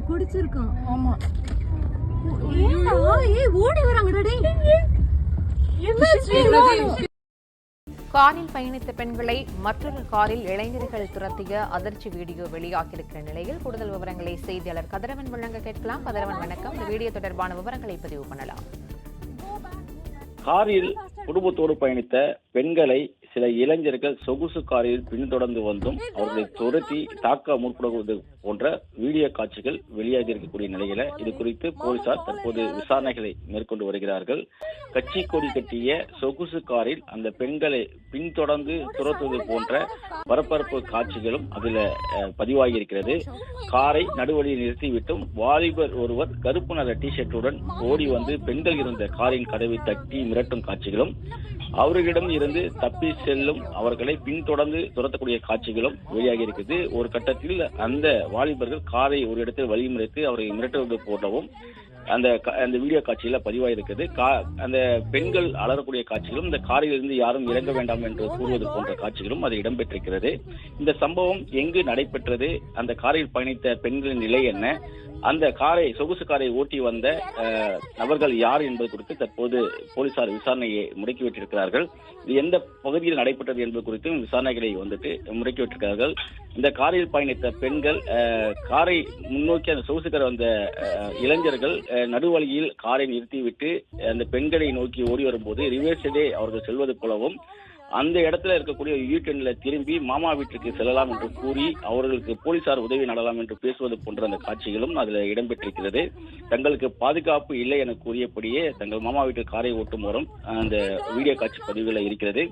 குடிச்சிருக்கான். ஆமா. ஓடி வராங்கடா. காரில் பயணித்த பெண்களை மற்றொரு காரில் இளைஞர்கள் துரத்திய அதிர்ச்சி வீடியோ வெளியாகியிருக்கிற நிலையில் கூடுதல் விவரங்களை செய்தியாளர் கதிரவன் வழங்க கேட்கலாம். கதிரவன் வணக்கம். இந்த வீடியோ தொடர்பான விவரங்களை பதிவு பண்ணலாம். காரில் குடும்பத்தோடு பயணித்த பெண்களை சில இளைஞர்கள் சொகுசு காரில் பின்தொடர்ந்து வந்தும் அவர்களை துரத்தி தாக்க முற்படுவது போன்ற வீடியோ காட்சிகள் வெளியாகி இருக்கக்கூடிய நிலையில இது குறித்து போலீசார் தற்போது விசாரணைகளை மேற்கொண்டு வருகிறார்கள். கட்சி கொடி கட்டிய சொகுசு காரில் அந்த பெண்களை பின்தொடர்ந்து துரத்துவது போன்ற பரபரப்பு காட்சிகளும் அதுல பதிவாகி இருக்கிறது. காரை நடுவழியில் நிறுத்திவிட்டும் வாலிபர் ஒருவர் கருப்பு நிற டிஷர்ட்டுடன் ஓடி வந்து பெண்கள் இருந்த காரின் கதவை தட்டி மிரட்டும் காட்சிகளும், அவர்களிடம் இருந்து தப்பி செல்லும் அவர்களை பின்தொடர்ந்து துரத்தக்கூடிய காட்சிகளும் வெளியாகி இருக்குது. ஒரு கட்டத்தில் அந்த வாலிபர்கள் காரை ஒரு இடத்தில் வழிமுறைத்து அவரை மிரட்டுவது போலவும் அந்த வீடியோ காட்சியில பதிவாயிருக்கிறது. அந்த பெண்கள் அலறக்கூடிய காட்சிகளும், இந்த காரில் இருந்து யாரும் இறங்க வேண்டாம் என்று கூறுவது போன்ற காட்சிகளும் அது இடம்பெற்றிருக்கிறது. இந்த சம்பவம் எங்கு நடைபெற்றது, அந்த காரில் பயணித்த பெண்களின் நிலை என்ன, அந்த சொகுசு காரை ஓட்டி வந்த நபர்கள் யார் என்பது குறித்து தற்போது போலீசார் விசாரணையை முடுக்கிவிட்டிருக்கிறார்கள். இது எந்த பகுதியில் நடைபெற்றது என்பது குறித்தும் விசாரணைகளை முடுக்கிவிட்டிருக்கிறார்கள். இந்த காரில் பயணித்த பெண்கள் காரை முன்னோக்கி அந்த சொகுசு கார் வந்த இளைஞர்கள் நடுவழியில் காரை நிறுத்திவிட்டு அந்த பெண்களை நோக்கி ஓடி வரும்போது ரிவர்ஸிலே அவர்கள் செல்வது போலவும், அந்த இடத்துல இருக்கக்கூடிய யூடர்ன்ல திரும்பி மாமா வீட்டுக்கு செல்லலாம் என்று கூறி அவர்களுக்கு போலீசார் உதவி நாடலாம் என்று பேசுவது போன்ற அந்த காட்சிகளும் அதுல இடம்பெற்றிருக்கிறது. தங்களுக்கு பாதுகாப்பு இல்லை என கூறியபடியே தங்கள் மாமா வீட்டில் காரை ஓட்டும் வரும் அந்த வீடியோ காட்சி பதிவுகள் இருக்கிறது.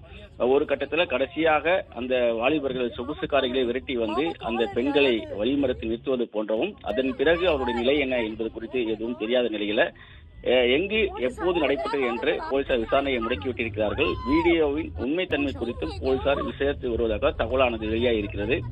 ஒரு கட்டத்தில் கடைசியாக அந்த வாலிபர்கள் சொகுசு காரைகளை விரட்டி வந்து அந்த பெண்களை வழிமறித்து நிறுத்துவது போன்றவும், அதன் பிறகு அவருடைய நிலை என்ன என்பது குறித்து எதுவும் தெரியாத நிலையில எங்கு எப்போது நடைபெற்றது என்று போலீசார் விசாரணையை முடக்கிவிட்டிருக்கிறார்கள். வீடியோவின் உண்மைத்தன்மை குறித்தும் போலீசார் விசாரித்து வருவதாக தகவலானது வெளியாகியிருக்கிறது.